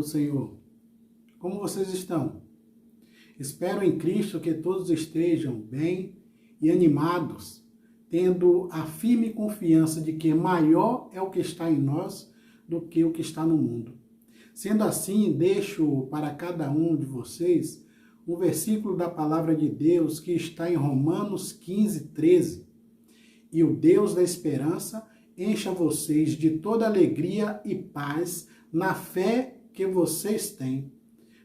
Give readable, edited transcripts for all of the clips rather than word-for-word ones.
Senhor. Como vocês estão? Espero em Cristo que todos estejam bem e animados, tendo a firme confiança de que maior é o que está em nós do que o que está no mundo. Sendo assim, deixo para cada um de vocês um versículo da palavra de Deus que está em Romanos 15, 13. E o Deus da esperança encha vocês de toda alegria e paz na fé que vocês têm,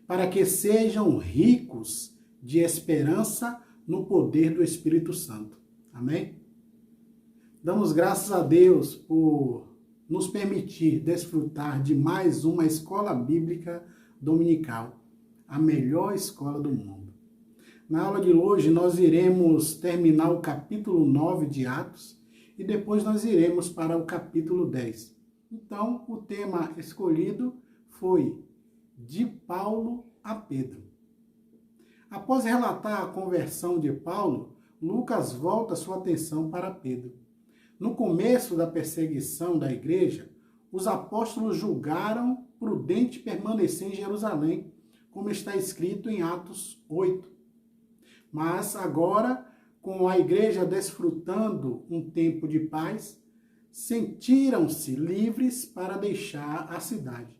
para que sejam ricos de esperança no poder do Espírito Santo. Amém? Damos graças a Deus por nos permitir desfrutar de mais uma escola bíblica dominical, a melhor escola do mundo. Na aula de hoje nós iremos terminar o capítulo 9 de Atos e depois nós iremos para o capítulo 10. Então, o tema escolhido foi de Paulo a Pedro. Após relatar a conversão de Paulo, Lucas volta sua atenção para Pedro. No começo da perseguição da igreja, os apóstolos julgaram prudente permanecer em Jerusalém, como está escrito em Atos 8. Mas agora, com a igreja desfrutando um tempo de paz, sentiram-se livres para deixar a cidade.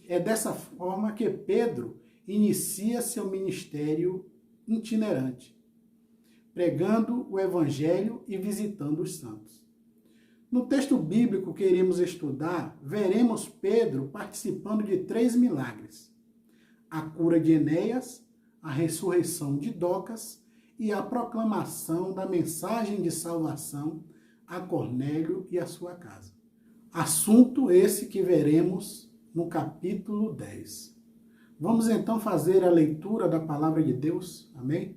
É dessa forma que Pedro inicia seu ministério itinerante, pregando o evangelho e visitando os santos. No texto bíblico que iremos estudar, veremos Pedro participando de 3 milagres: a cura de Enéas, a ressurreição de Docas e a proclamação da mensagem de salvação a Cornélio e a sua casa. Assunto esse que veremos no capítulo 10. Vamos então fazer a leitura da palavra de Deus, amém?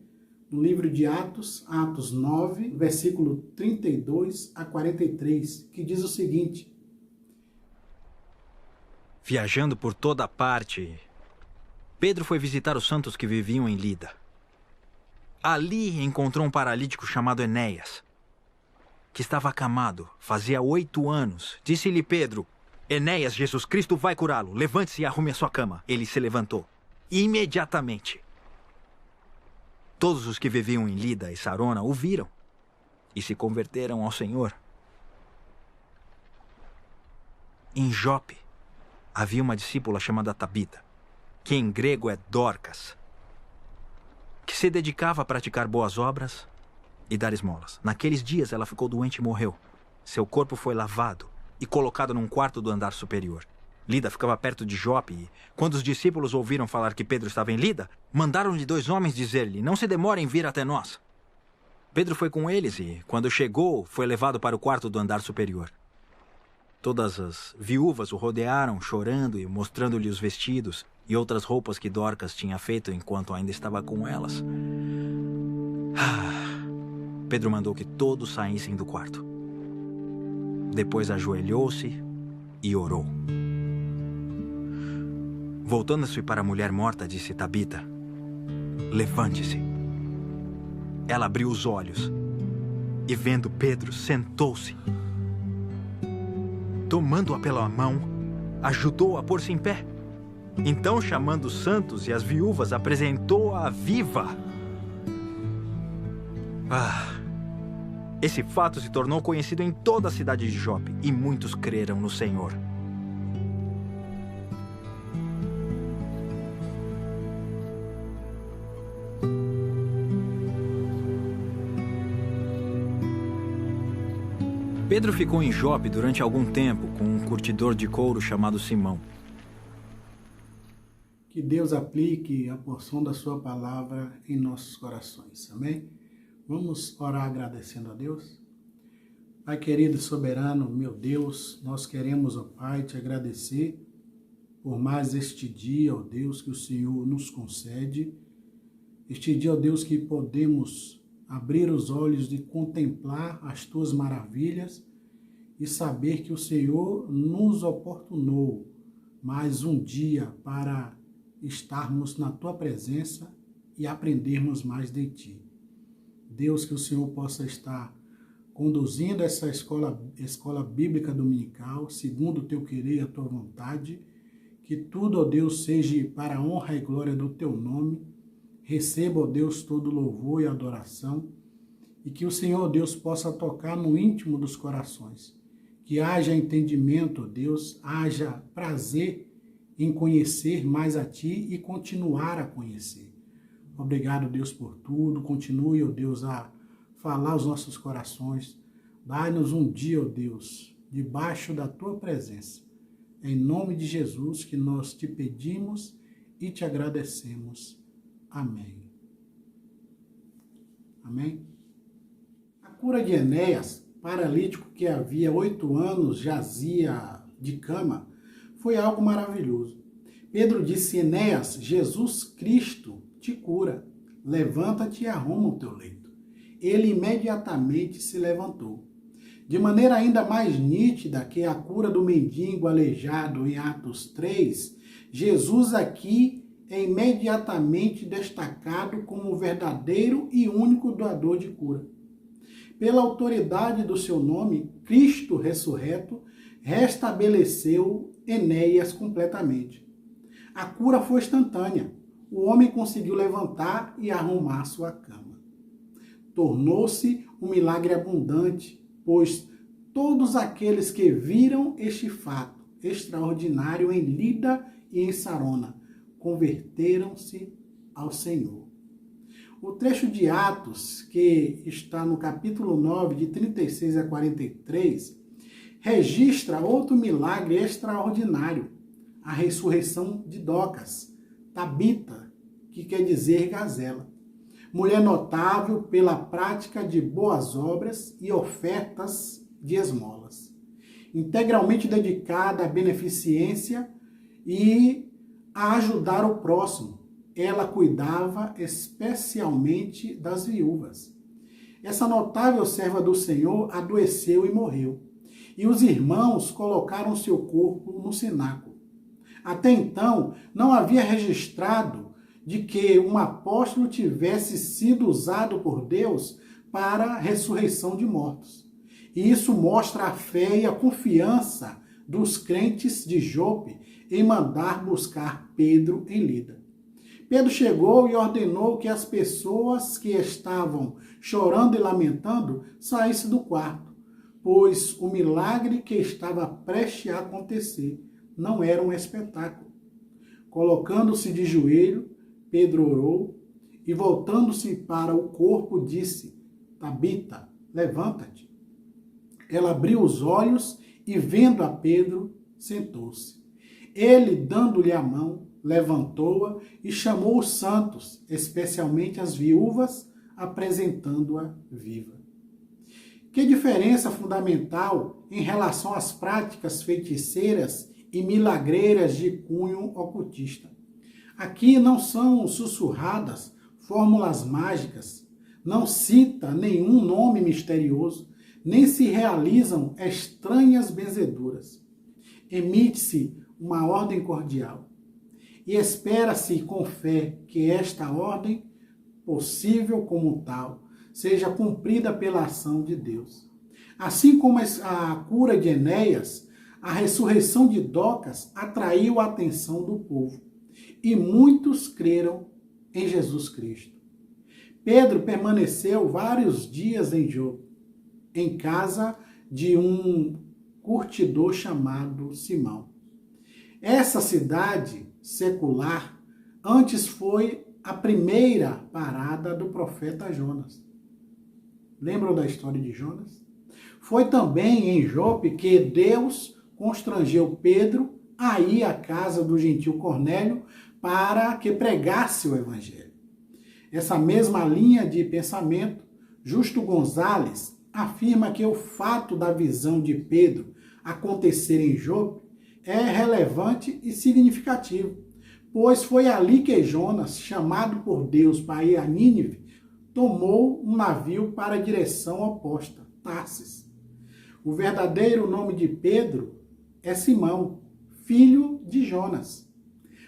No livro de Atos, Atos 9, versículo 32 a 43, que diz o seguinte: Viajando por toda parte, Pedro foi visitar os santos que viviam em Lida. Ali encontrou um paralítico chamado Enéas, que estava acamado, fazia 8 anos. Disse-lhe Pedro: Enéas, Jesus Cristo vai curá-lo. Levante-se e arrume a sua cama. Ele se levantou. Imediatamente. Todos os que viviam em Lida e Sarona o viram e se converteram ao Senhor. Em Jope havia uma discípula chamada Tabita, que em grego é Dorcas, que se dedicava a praticar boas obras e dar esmolas. Naqueles dias ela ficou doente e morreu. Seu corpo foi lavado e colocado num quarto do andar superior. Lida ficava perto de Jope e, quando os discípulos ouviram falar que Pedro estava em Lida, mandaram-lhe 2 homens dizer-lhe: não se demore em vir até nós. Pedro foi com eles e, quando chegou, foi levado para o quarto do andar superior. Todas as viúvas o rodearam, chorando e mostrando-lhe os vestidos e outras roupas que Dorcas tinha feito enquanto ainda estava com elas. Pedro mandou que todos saíssem do quarto. Depois ajoelhou-se e orou. Voltando-se para a mulher morta, disse: Tabita, levante-se. Ela abriu os olhos e, vendo Pedro, sentou-se. Tomando-a pela mão, ajudou-a a pôr-se em pé. Então, chamando os santos e as viúvas, apresentou-a viva. Esse fato se tornou conhecido em toda a cidade de Jope e muitos creram no Senhor. Pedro ficou em Jope durante algum tempo com um curtidor de couro chamado Simão. Que Deus aplique a porção da sua palavra em nossos corações, amém? Vamos orar agradecendo a Deus? Pai querido e soberano, meu Deus, nós queremos, ó Pai, te agradecer por mais este dia, ó Deus, que o Senhor nos concede. Este dia, ó Deus, que podemos abrir os olhos de contemplar as tuas maravilhas e saber que o Senhor nos oportunou mais um dia para estarmos na tua presença e aprendermos mais de ti. Deus, que o Senhor possa estar conduzindo essa escola bíblica dominical, segundo o teu querer e a tua vontade, Que tudo, ó Deus, seja para a honra e glória do teu nome. Receba, ó Deus, todo louvor e adoração. E que o Senhor, ó Deus, possa tocar no íntimo dos corações. Que haja entendimento, ó Deus, haja prazer em conhecer mais a Ti e continuar a conhecer. Obrigado, Deus, por tudo. Continue, ó Deus, a falar aos nossos corações. Dai-nos um dia, ó Deus, debaixo da Tua presença. Em nome de Jesus que nós te pedimos e te agradecemos. Amém. Amém? A cura de Enéas, paralítico que havia 8 anos jazia de cama, foi algo maravilhoso. Pedro disse: Enéas, Jesus Cristo te cura. Levanta-te e arruma o teu leito. Ele imediatamente se levantou. De maneira ainda mais nítida que a cura do mendigo aleijado em Atos 3, Jesus aqui é imediatamente destacado como o verdadeiro e único doador de cura. Pela autoridade do seu nome, Cristo ressurreto restabeleceu Enéas completamente. A cura foi instantânea. O homem conseguiu levantar e arrumar sua cama. Tornou-se um milagre abundante, pois todos aqueles que viram este fato extraordinário em Lida e em Sarona converteram-se ao Senhor. O trecho de Atos, que está no capítulo 9, de 36 a 43, registra outro milagre extraordinário, a ressurreição de Dorcas, Tabita, que quer dizer gazela. Mulher notável pela prática de boas obras e ofertas de esmolas. Integralmente dedicada à beneficência e a ajudar o próximo. Ela cuidava especialmente das viúvas. Essa notável serva do Senhor adoeceu e morreu. E os irmãos colocaram seu corpo no cenáculo. Até então, não havia registrado de que um apóstolo tivesse sido usado por Deus para a ressurreição de mortos. E isso mostra a fé e a confiança dos crentes de Jope em mandar buscar Pedro em Lida. Pedro chegou e ordenou que as pessoas que estavam chorando e lamentando saíssem do quarto, pois o milagre que estava prestes a acontecer não era um espetáculo. Colocando-se de joelho, Pedro orou e, voltando-se para o corpo, disse: Tabita, levanta-te. Ela abriu os olhos e, vendo a Pedro, sentou-se. Ele, dando-lhe a mão, levantou-a e chamou os santos, especialmente as viúvas, apresentando-a viva. Que diferença fundamental em relação às práticas feiticeiras e milagreiras de cunho ocultista. Aqui não são sussurradas fórmulas mágicas, não cita nenhum nome misterioso, nem se realizam estranhas benzeduras. Emite-se uma ordem cordial e espera-se com fé que esta ordem, possível como tal, seja cumprida pela ação de Deus. Assim como a cura de Enéas, a ressurreição de Dorcas atraiu a atenção do povo. E muitos creram em Jesus Cristo. Pedro permaneceu vários dias em Jope, em casa de um curtidor chamado Simão. Essa cidade secular antes foi a primeira parada do profeta Jonas. Lembram da história de Jonas? Foi também em Jope que Deus constrangeu Pedro a ir à casa do gentil Cornélio para que pregasse o evangelho. Essa mesma linha de pensamento, Justo Gonzalez afirma que o fato da visão de Pedro acontecer em Jope é relevante e significativo, pois foi ali que Jonas, chamado por Deus para ir a Nínive, tomou um navio para a direção oposta, Tarsis. O verdadeiro nome de Pedro é Simão, filho de Jonas.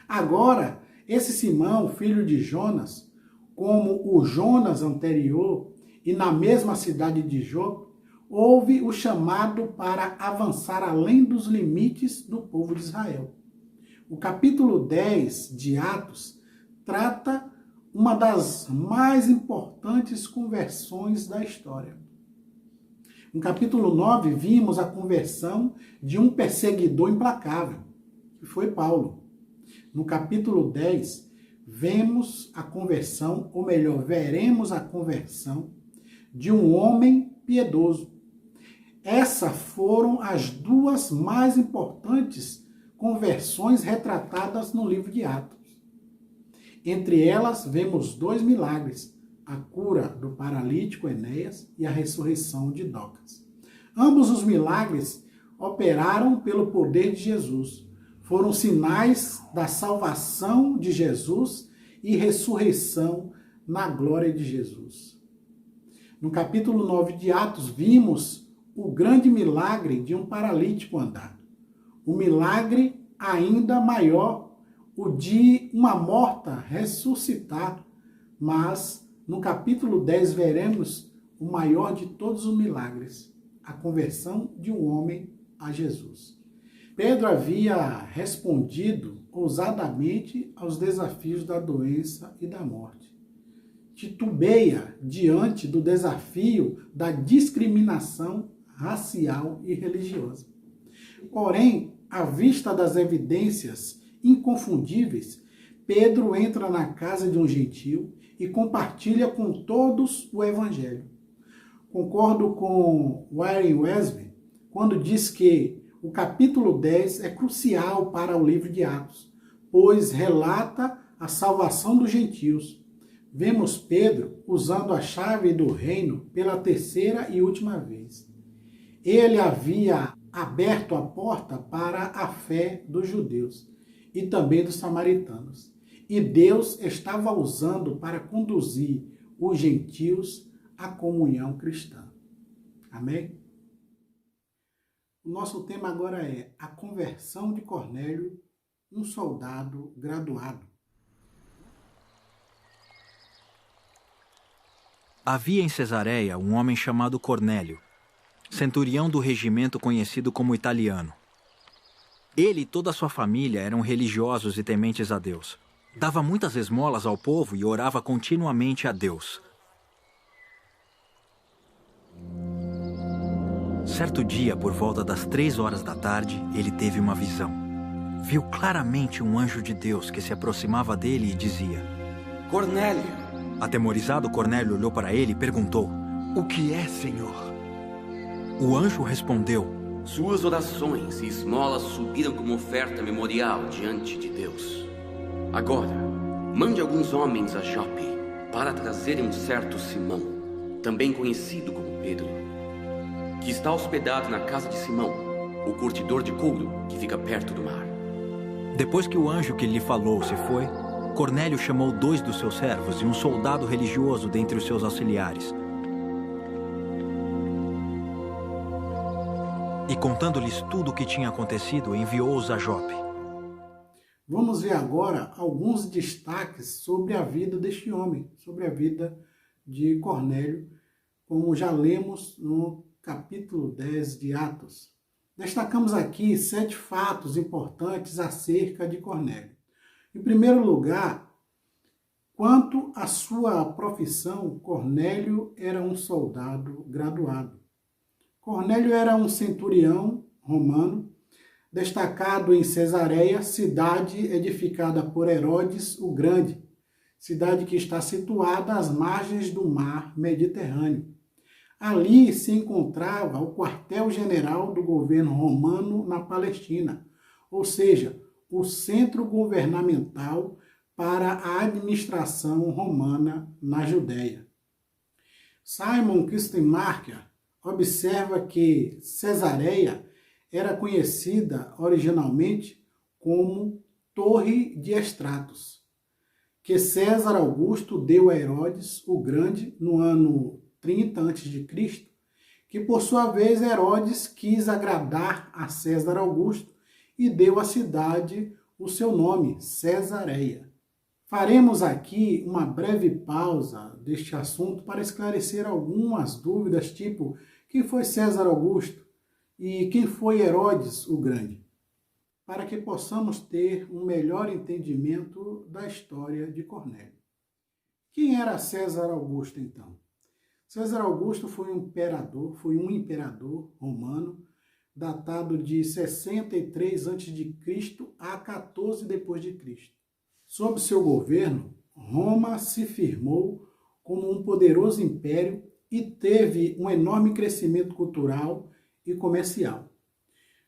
Agora, esse Simão, filho de Jonas, como o Jonas anterior, e na mesma cidade de Jope, houve o chamado para avançar além dos limites do povo de Israel. O capítulo 10 de Atos trata uma das mais importantes conversões da história. No capítulo 9, vimos a conversão de um perseguidor implacável, que foi Paulo. No capítulo 10, vemos a conversão, ou melhor, veremos a conversão de um homem piedoso. Essas foram as duas mais importantes conversões retratadas no livro de Atos. Entre elas, vemos 2 milagres, a cura do paralítico Enéas e a ressurreição de Dorcas. Ambos os milagres operaram pelo poder de Jesus. Foram sinais da salvação de Jesus e ressurreição na glória de Jesus. No capítulo 9 de Atos, vimos o grande milagre de um paralítico andar. O milagre ainda maior, o de uma morta ressuscitar. Mas no capítulo 10 veremos o maior de todos os milagres, a conversão de um homem a Jesus. Pedro havia respondido ousadamente aos desafios da doença e da morte. Titubeia diante do desafio da discriminação racial e religiosa. Porém, à vista das evidências inconfundíveis, Pedro entra na casa de um gentil e compartilha com todos o evangelho. Concordo com Warren Wiersbe quando diz que o capítulo 10 é crucial para o livro de Atos, pois relata a salvação dos gentios. Vemos Pedro usando a chave do reino pela terceira e última vez. Ele havia aberto a porta para a fé dos judeus e também dos samaritanos. E Deus estava usando para conduzir os gentios à comunhão cristã. Amém? O nosso tema agora é a conversão de Cornélio, um soldado graduado. Havia em Cesareia um homem chamado Cornélio, centurião do regimento conhecido como italiano. Ele e toda a sua família eram religiosos e tementes a Deus. Dava muitas esmolas ao povo e orava continuamente a Deus. Certo dia, por volta das 3 horas da tarde, ele teve uma visão. Viu claramente um anjo de Deus que se aproximava dele e dizia: Cornélio! Atemorizado, Cornélio olhou para ele e perguntou: O que é, Senhor? O anjo respondeu: Suas orações e esmolas subiram como oferta memorial diante de Deus. Agora, mande alguns homens a Jope para trazerem um certo Simão, também conhecido como Pedro, que está hospedado na casa de Simão, o curtidor de couro que fica perto do mar. Depois que o anjo que lhe falou se foi, Cornélio chamou 2 dos seus servos e um soldado religioso dentre os seus auxiliares. E contando-lhes tudo o que tinha acontecido, enviou-os a Jope. Vamos ver agora alguns destaques sobre a vida deste homem, sobre a vida de Cornélio, como já lemos no capítulo 10 de Atos. Destacamos aqui 7 fatos importantes acerca de Cornélio. Em primeiro lugar, quanto à sua profissão, Cornélio era um soldado graduado. Cornélio era um centurião romano, destacado em Cesareia, cidade edificada por Herodes o Grande, cidade que está situada às margens do mar Mediterrâneo. Ali se encontrava o quartel-general do governo romano na Palestina, ou seja, o centro governamental para a administração romana na Judéia. Simon Kistemaker observa que Cesareia era conhecida originalmente como Torre de Estratos, que César Augusto deu a Herodes o Grande no ano 30 a.C., que por sua vez Herodes quis agradar a César Augusto e deu à cidade o seu nome, Cesareia. Faremos aqui uma breve pausa deste assunto para esclarecer algumas dúvidas, tipo, quem foi César Augusto e quem foi Herodes o Grande? para que possamos ter um melhor entendimento da história de Cornélio. Quem era César Augusto, então? César Augusto foi um imperador romano, datado de 63 a.C. a 14 d.C. Sob seu governo, Roma se firmou como um poderoso império e teve um enorme crescimento cultural e comercial.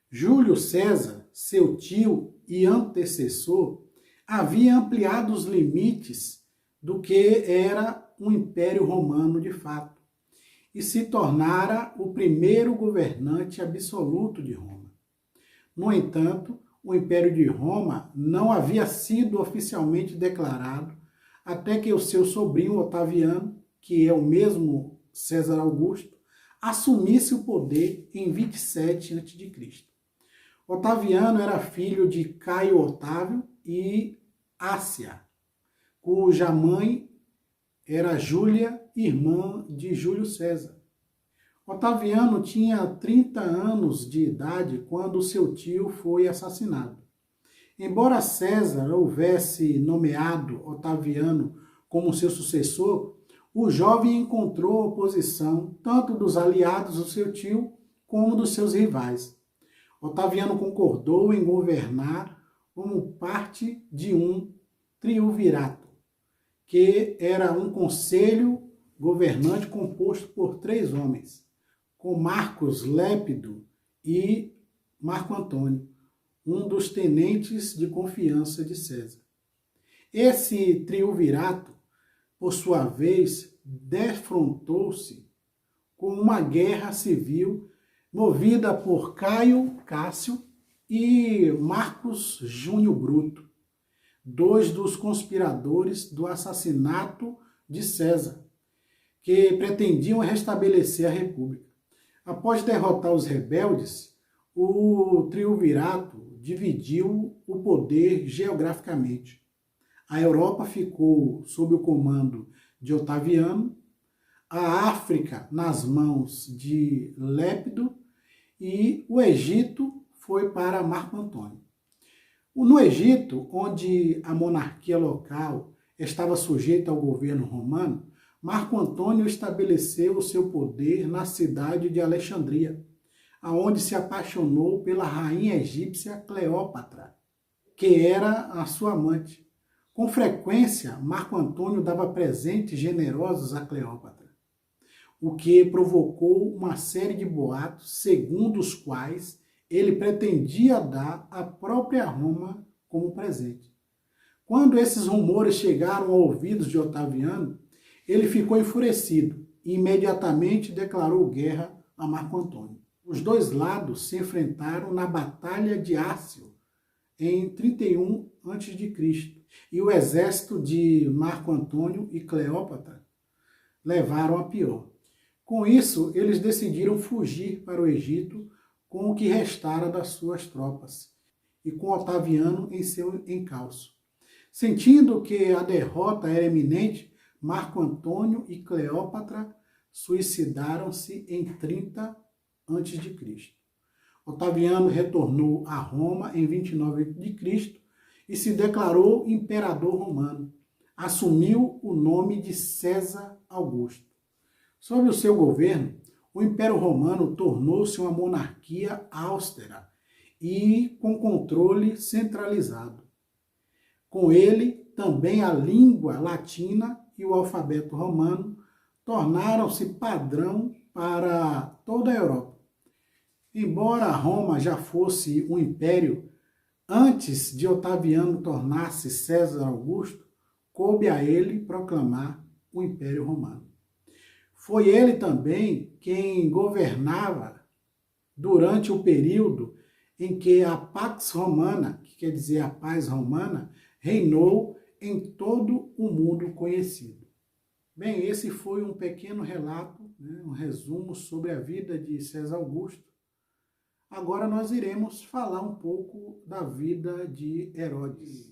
Júlio César, seu tio e antecessor, havia ampliado os limites do que era um império romano de fato e se tornara o primeiro governante absoluto de Roma. No entanto, o Império de Roma não havia sido oficialmente declarado até que o seu sobrinho Otaviano, que é o mesmo César Augusto, assumisse o poder em 27 a.C. Otaviano era filho de Caio Otávio e Ácia, cuja mãe era Júlia, irmã de Júlio César. Otaviano tinha 30 anos de idade quando seu tio foi assassinado. Embora César houvesse nomeado Otaviano como seu sucessor, o jovem encontrou oposição tanto dos aliados do seu tio como dos seus rivais. Otaviano concordou em governar como parte de um triunvirato, que era um conselho governante composto por 3 homens, com Marcos Lépido e Marco Antônio, um dos tenentes de confiança de César. Esse triunvirato, por sua vez, defrontou-se com uma guerra civil movida por Caio Cássio e Marcos Júnior Bruto, 2 dos conspiradores do assassinato de César, que pretendiam restabelecer a República. Após derrotar os rebeldes, o triunvirato dividiu o poder geograficamente. A Europa ficou sob o comando de Otaviano, a África nas mãos de Lépido e o Egito foi para Marco Antônio. No Egito, onde a monarquia local estava sujeita ao governo romano, Marco Antônio estabeleceu o seu poder na cidade de Alexandria, aonde se apaixonou pela rainha egípcia Cleópatra, que era a sua amante. Com frequência, Marco Antônio dava presentes generosos a Cleópatra, o que provocou uma série de boatos, segundo os quais ele pretendia dar a própria Roma como presente. Quando esses rumores chegaram aos ouvidos de Otaviano, ele ficou enfurecido e imediatamente declarou guerra a Marco Antônio. Os 2 lados se enfrentaram na Batalha de Ácio, em 31 a.C., e o exército de Marco Antônio e Cleópatra levaram a pior. Com isso, eles decidiram fugir para o Egito com o que restara das suas tropas e com Otaviano em seu encalço. Sentindo que a derrota era iminente, Marco Antônio e Cleópatra suicidaram-se em 30 a.C. Otaviano retornou a Roma em 29 a.C. e se declarou imperador romano. Assumiu o nome de César Augusto. Sob o seu governo, o Império Romano tornou-se uma monarquia austera e com controle centralizado. Com ele, também a língua latina e o alfabeto romano tornaram-se padrão para toda a Europa. Embora Roma já fosse um império, antes de Otaviano tornar-se César Augusto, coube a ele proclamar o Império Romano. Foi ele também quem governava durante o período em que a Pax Romana, que quer dizer a paz romana, reinou em todo o mundo conhecido. Bem, esse foi um pequeno relato, um resumo sobre a vida de César Augusto. Agora nós iremos falar um pouco da vida de Herodes.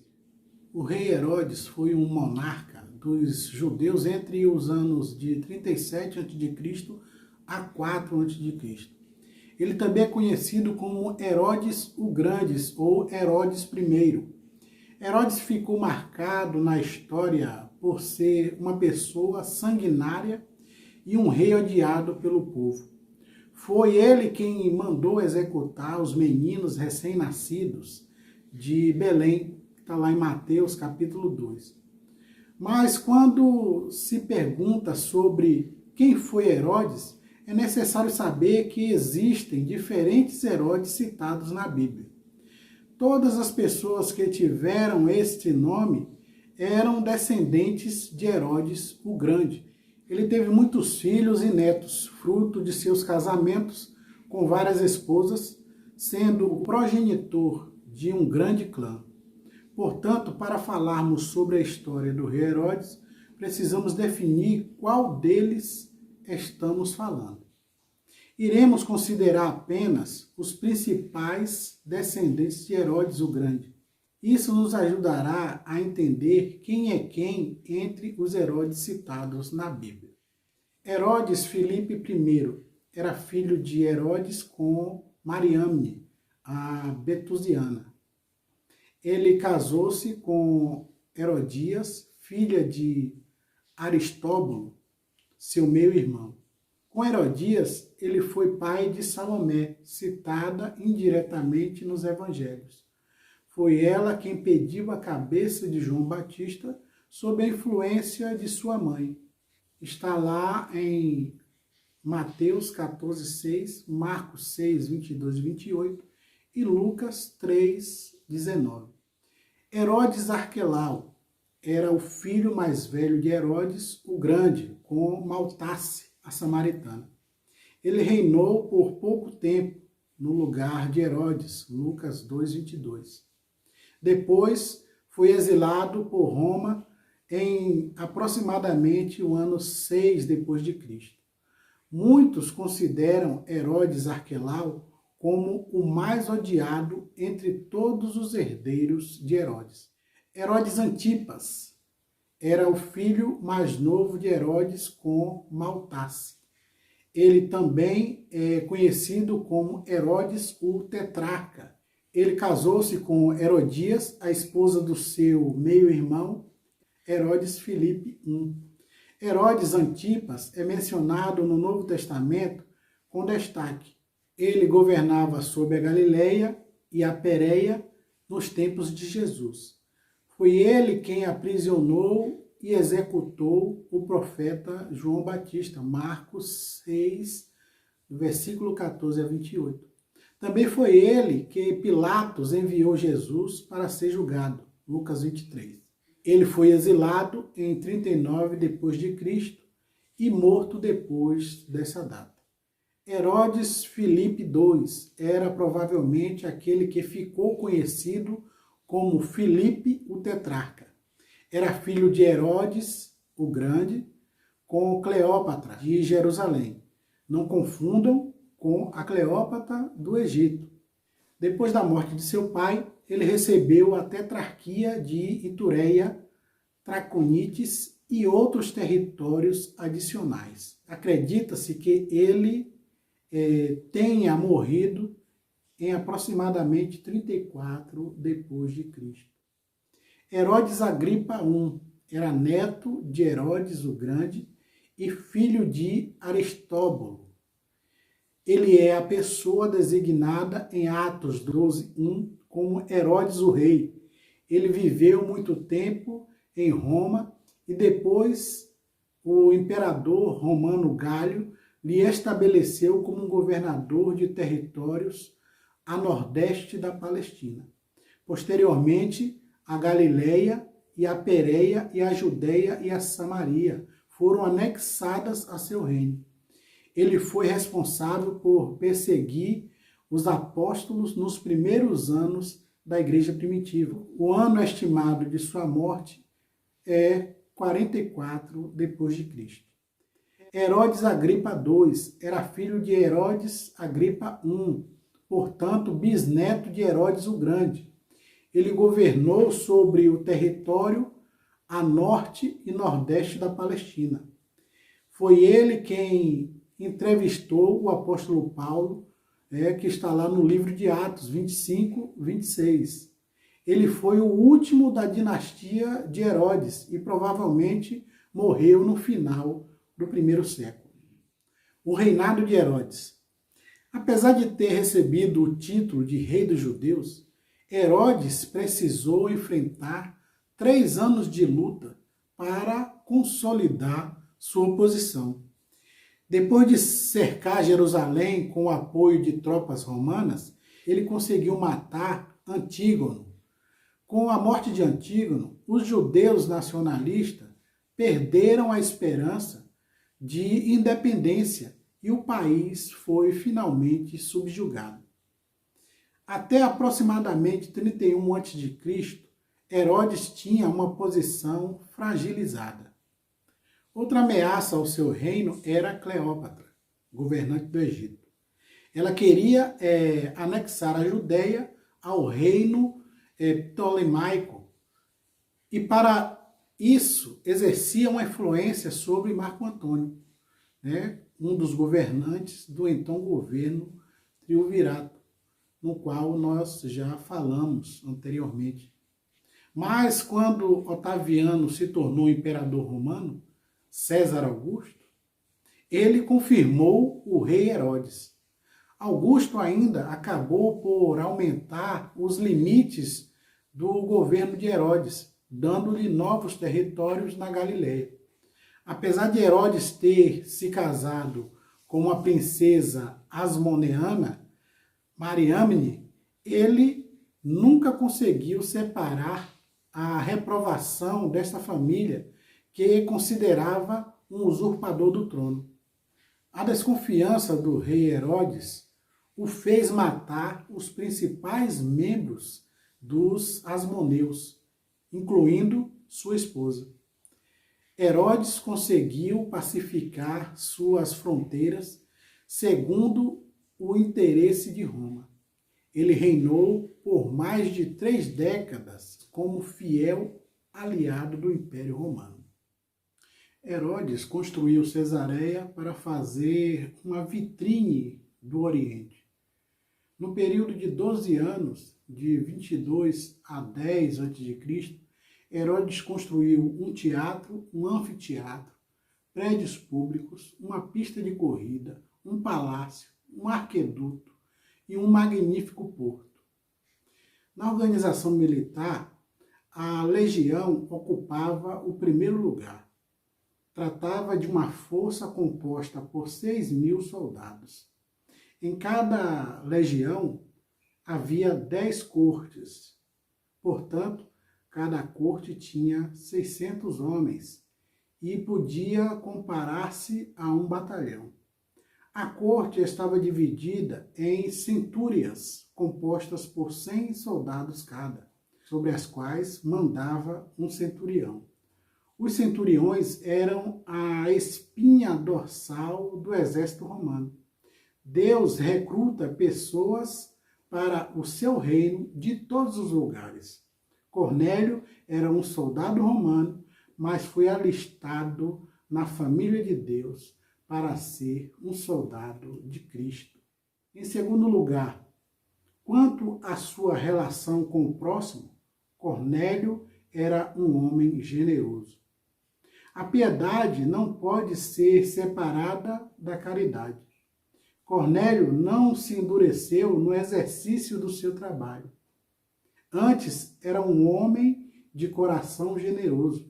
O rei Herodes foi um monarca dos judeus entre os anos de 37 a.C. a 4 a.C. Ele também é conhecido como Herodes o Grande ou Herodes I. Herodes ficou marcado na história por ser uma pessoa sanguinária e um rei odiado pelo povo. Foi ele quem mandou executar os meninos recém-nascidos de Belém, que está lá em Mateus capítulo 2. Mas quando se pergunta sobre quem foi Herodes, é necessário saber que existem diferentes Herodes citados na Bíblia. Todas as pessoas que tiveram este nome eram descendentes de Herodes o Grande. Ele teve muitos filhos e netos, fruto de seus casamentos com várias esposas, sendo o progenitor de um grande clã. Portanto, para falarmos sobre a história do rei Herodes, precisamos definir qual deles estamos falando. Iremos considerar apenas os principais descendentes de Herodes o Grande. Isso nos ajudará a entender quem é quem entre os Herodes citados na Bíblia. Herodes Filipe I era filho de Herodes com Mariamne, a Betusiana. Ele casou-se com Herodias, filha de Aristóbulo, seu meio-irmão. Com Herodias, ele foi pai de Salomé, citada indiretamente nos evangelhos. Foi ela quem pediu a cabeça de João Batista sob a influência de sua mãe. Está lá em Mateus 14:6, Marcos 6, 22 e 28 e Lucas 3, 19. Herodes Arquelau era o filho mais velho de Herodes o Grande, com Maltace, a samaritana. Ele reinou por pouco tempo no lugar de Herodes, Lucas 2, 22. Depois foi exilado por Roma em aproximadamente o ano 6 depois de Cristo. Muitos consideram Herodes Arquelau como o mais odiado entre todos os herdeiros de Herodes. Herodes Antipas era o filho mais novo de Herodes com Maltace. Ele também é conhecido como Herodes o Tetrarca. Ele casou-se com Herodias, a esposa do seu meio-irmão, Herodes Filipe I. Herodes Antipas é mencionado no Novo Testamento com destaque. Ele governava sobre a Galileia e a Pérea nos tempos de Jesus. Foi ele quem aprisionou e executou o profeta João Batista, Marcos 6, versículo 14 a 28. Também foi ele que Pilatos enviou Jesus para ser julgado, Lucas 23. Ele foi exilado em 39 depois de Cristo e morto depois dessa data. Herodes Filipe II era provavelmente aquele que ficou conhecido como Filipe o Tetrarca. Era filho de Herodes o Grande com Cleópatra de Jerusalém. Não confundam com a Cleópatra do Egito. Depois da morte de seu pai, ele recebeu a tetrarquia de Itureia, Traconites e outros territórios adicionais. Acredita-se que ele tenha morrido em aproximadamente 34 depois de Cristo. Herodes Agripa I era neto de Herodes o Grande e filho de Aristóbulo. Ele é a pessoa designada em Atos 12:1 como Herodes o Rei. Ele viveu muito tempo em Roma e depois o imperador romano Galio lhe estabeleceu como governador de territórios a nordeste da Palestina. Posteriormente, a Galileia e a Pérea e a Judeia e a Samaria foram anexadas a seu reino. Ele foi responsável por perseguir os apóstolos nos primeiros anos da igreja primitiva. O ano estimado de sua morte é 44 depois de Cristo. Herodes Agripa II era filho de Herodes Agripa I, portanto, bisneto de Herodes o Grande. Ele governou sobre o território a norte e nordeste da Palestina. Foi ele quem entrevistou o apóstolo Paulo que está lá no livro de Atos 25, 26. Ele foi o último da dinastia de Herodes e provavelmente morreu no final do primeiro século. O reinado de Herodes. Apesar de ter recebido o título de rei dos judeus, Herodes precisou enfrentar 3 anos de luta para consolidar sua posição. Depois de cercar Jerusalém com o apoio de tropas romanas, ele conseguiu matar Antígono. Com a morte de Antígono, os judeus nacionalistas perderam a esperança de independência e o país foi finalmente subjugado. Até aproximadamente 31 a.C., Herodes tinha uma posição fragilizada. Outra ameaça ao seu reino era Cleópatra, governante do Egito. Ela queria anexar a Judéia ao reino ptolemaico e para isso exercia uma influência sobre Marco Antônio, um dos governantes do então governo triunvirato, no qual nós já falamos anteriormente. Mas quando Otaviano se tornou imperador romano, César Augusto, ele confirmou o rei Herodes. Augusto ainda acabou por aumentar os limites do governo de Herodes, dando-lhe novos territórios na Galileia. Apesar de Herodes ter se casado com uma princesa asmoneana, Mariamne, ele nunca conseguiu separar a reprovação desta família que considerava um usurpador do trono. A desconfiança do rei Herodes o fez matar os principais membros dos asmoneus, incluindo sua esposa. Herodes conseguiu pacificar suas fronteiras segundo o interesse de Roma. Ele reinou por mais de 3 décadas como fiel aliado do Império Romano. Herodes construiu Cesareia para fazer uma vitrine do Oriente. No período de 12 anos, de 22 a 10 a.C., Herodes construiu um teatro, um anfiteatro, prédios públicos, uma pista de corrida, um palácio, um arqueduto e um magnífico porto. Na organização militar, a legião ocupava o primeiro lugar. Tratava de uma força composta por 6.000 soldados. Em cada legião havia 10 cortes. Portanto, cada corte tinha 600 homens e podia comparar-se a um batalhão. A corte estava dividida em centúrias, compostas por 100 soldados cada, sobre as quais mandava um centurião. Os centuriões eram a espinha dorsal do exército romano. Deus recruta pessoas para o seu reino de todos os lugares. Cornélio era um soldado romano, mas foi alistado na família de Deus para ser um soldado de Cristo. Em segundo lugar, quanto à sua relação com o próximo, Cornélio era um homem generoso. A piedade não pode ser separada da caridade. Cornélio não se endureceu no exercício do seu trabalho. Antes, era um homem de coração generoso,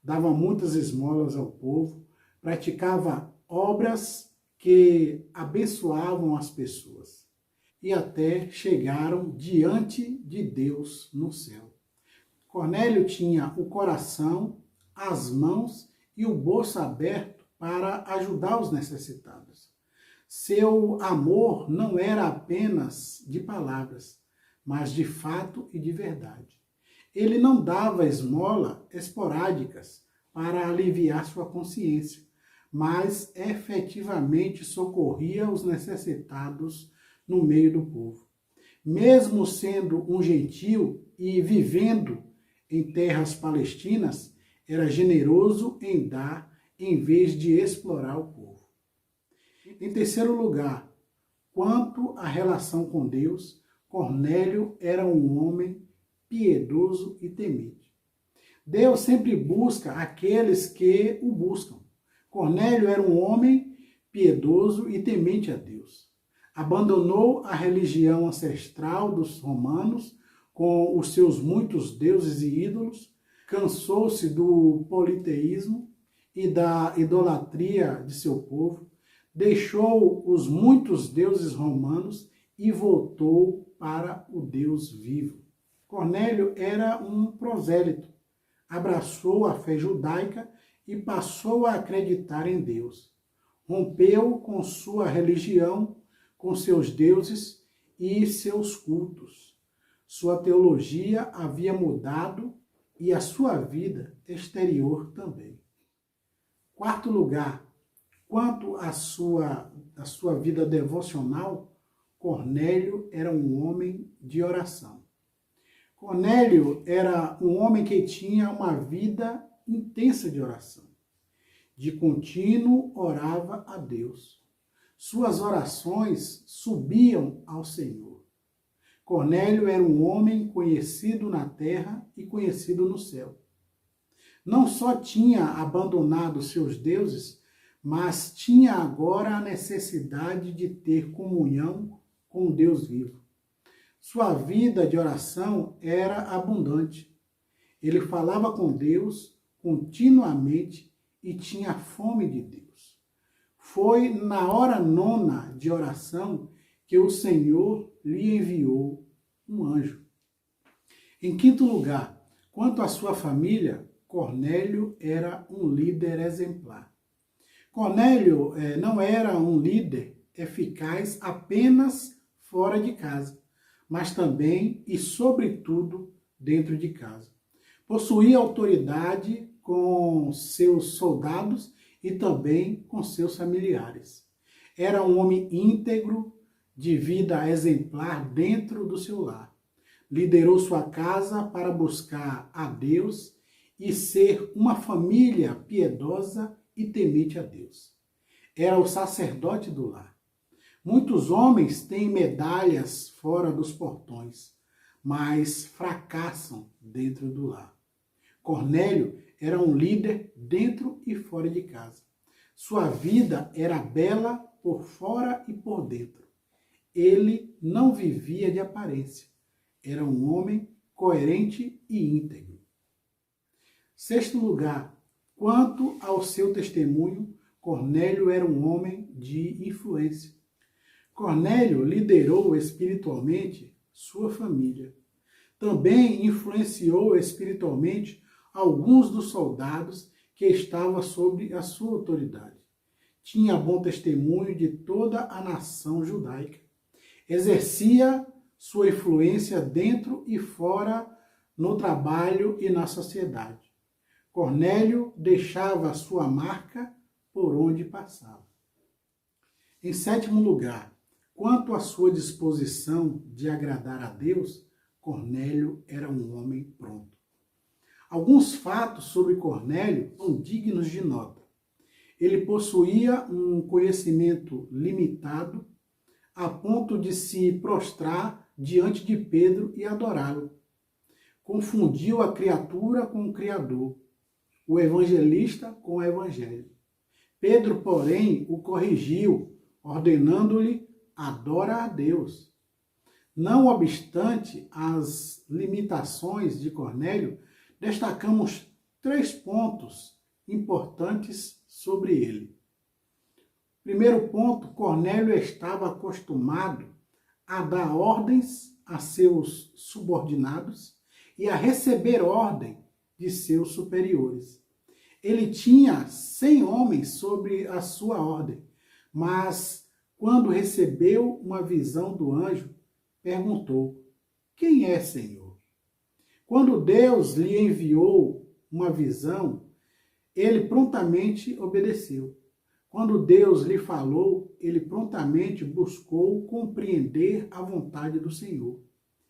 dava muitas esmolas ao povo, praticava obras que abençoavam as pessoas e até chegaram diante de Deus no céu. Cornélio tinha o coração, as mãos e o bolso aberto para ajudar os necessitados. Seu amor não era apenas de palavras, mas de fato e de verdade. Ele não dava esmola esporádicas para aliviar sua consciência, mas efetivamente socorria os necessitados no meio do povo. Mesmo sendo um gentil e vivendo em terras palestinas, era generoso em dar em vez de explorar o povo. Em terceiro lugar, Quanto à relação com Deus, Cornélio era um homem piedoso e temente. Deus sempre busca aqueles que o buscam. Cornélio era um homem piedoso e temente a Deus. Abandonou a religião ancestral dos romanos com os seus muitos deuses e ídolos, cansou-se do politeísmo e da idolatria de seu povo, deixou os muitos deuses romanos e voltou para o Deus vivo. Cornélio era um prosélito, abraçou a fé judaica e passou a acreditar em Deus. Rompeu com sua religião, com seus deuses e seus cultos. Sua teologia havia mudado e a sua vida exterior também. Quarto lugar, quanto à sua vida devocional, Cornélio era um homem de oração. Cornélio era um homem que tinha uma vida intensa de oração. De contínuo orava a Deus. Suas orações subiam ao Senhor. Cornélio era um homem conhecido na terra e conhecido no céu. Não só tinha abandonado seus deuses, mas tinha agora a necessidade de ter comunhão com o Deus vivo. Sua vida de oração era abundante. Ele falava com Deus continuamente e tinha fome de Deus. Foi na hora nona de oração que o Senhor lhe enviou um anjo. Em quinto lugar, quanto à sua família, Cornélio era um líder exemplar. Cornélio não era um líder eficaz apenas fora de casa, mas também e sobretudo dentro de casa. Possuía autoridade com seus soldados e também com seus familiares. Era um homem íntegro, de vida exemplar dentro do seu lar. Liderou sua casa para buscar a Deus e ser uma família piedosa e temente a Deus. Era o sacerdote do lar. Muitos homens têm medalhas fora dos portões, mas fracassam dentro do lar. Cornélio era um líder dentro e fora de casa. Sua vida era bela por fora e por dentro. Ele não vivia de aparência. Era um homem coerente e íntegro. Sexto lugar, quanto ao seu testemunho, Cornélio era um homem de influência. Cornélio liderou espiritualmente sua família. Também influenciou espiritualmente alguns dos soldados que estavam sob a sua autoridade. Tinha bom testemunho de toda a nação judaica. Exercia sua influência dentro e fora no trabalho e na sociedade. Cornélio deixava sua marca por onde passava. Em sétimo lugar, quanto à sua disposição de agradar a Deus, Cornélio era um homem pronto. Alguns fatos sobre Cornélio são dignos de nota. Ele possuía um conhecimento limitado a ponto de se prostrar diante de Pedro e adorá-lo. Confundiu a criatura com o Criador, o evangelista com o evangelho. Pedro, porém, o corrigiu, ordenando-lhe: adora a Deus. Não obstante as limitações de Cornélio, destacamos 3 pontos importantes sobre ele. Primeiro ponto, Cornélio estava acostumado a dar ordens a seus subordinados e a receber ordem de seus superiores. Ele tinha 100 homens sob a sua ordem, mas quando recebeu uma visão do anjo, perguntou: quem é, Senhor? Quando Deus lhe enviou uma visão, ele prontamente obedeceu. Quando Deus lhe falou, ele prontamente buscou compreender a vontade do Senhor.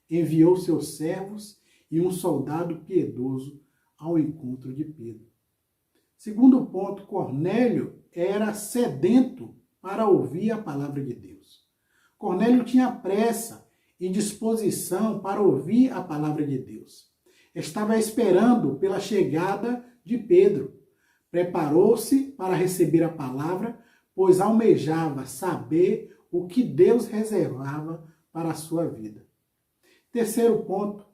Enviou seus servos e um soldado piedoso ao encontro de Pedro. Segundo ponto, Cornélio era sedento para ouvir a palavra de Deus. Cornélio tinha pressa e disposição para ouvir a palavra de Deus. Estava esperando pela chegada de Pedro. Preparou-se para receber a palavra, pois almejava saber o que Deus reservava para a sua vida. Terceiro ponto,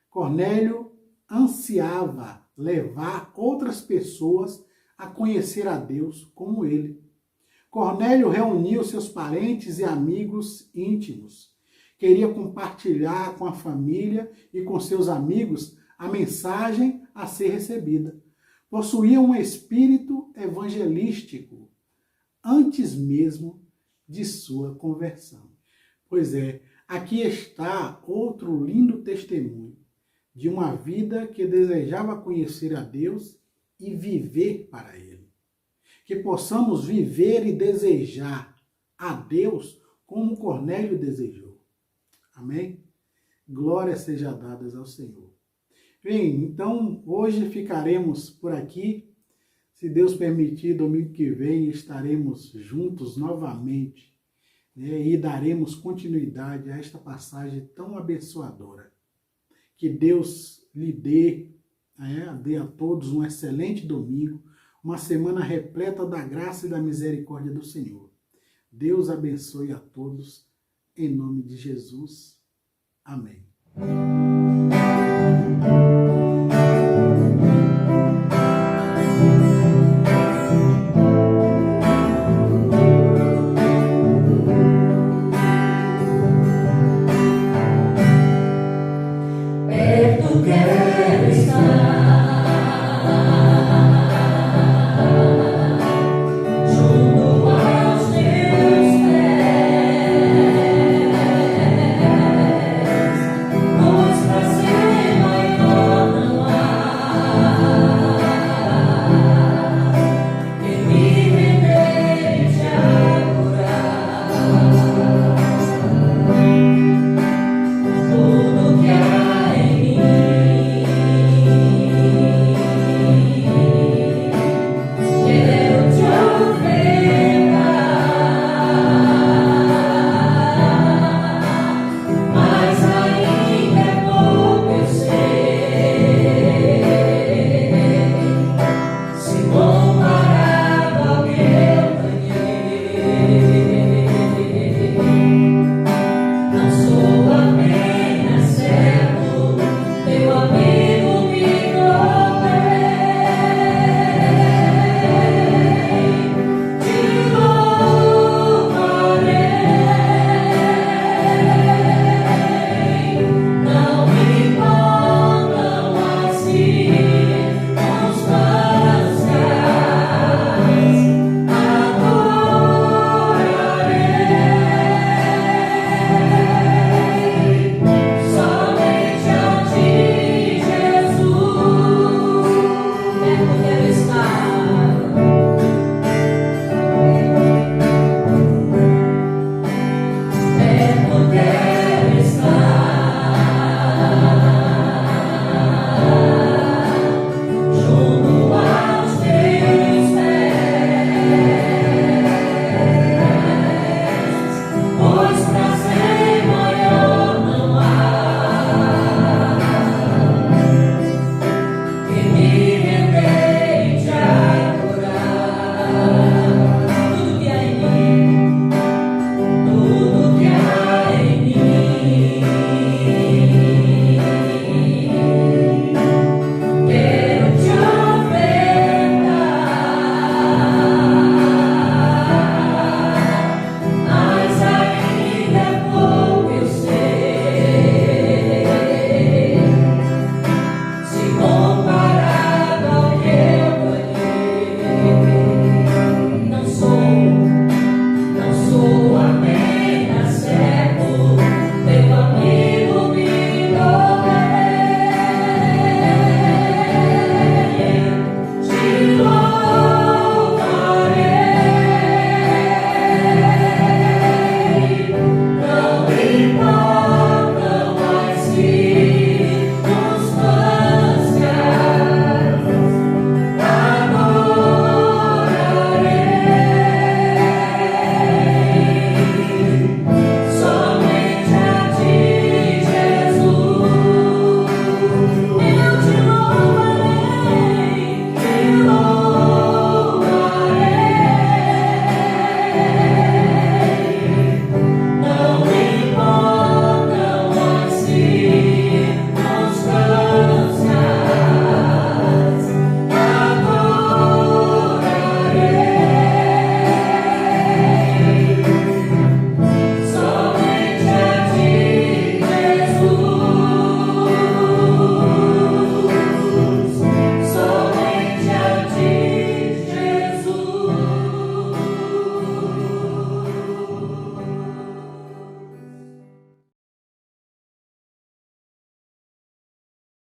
Cornélio ansiava levar outras pessoas a conhecer a Deus como ele. Cornélio reuniu seus parentes e amigos íntimos. Queria compartilhar com a família e com seus amigos a mensagem a ser recebida. Possuía um espírito evangelístico antes mesmo de sua conversão. Pois é, aqui está outro lindo testemunho de uma vida que desejava conhecer a Deus e viver para Ele. Que possamos viver e desejar a Deus como Cornélio desejou. Amém? Glórias sejam dadas ao Senhor. Bem, então hoje ficaremos por aqui. Se Deus permitir, domingo que vem estaremos juntos novamente, né, e daremos continuidade a esta passagem tão abençoadora. Que Deus lhe dê a todos um excelente domingo, uma semana repleta da graça e da misericórdia do Senhor. Deus abençoe a todos, em nome de Jesus. Amém.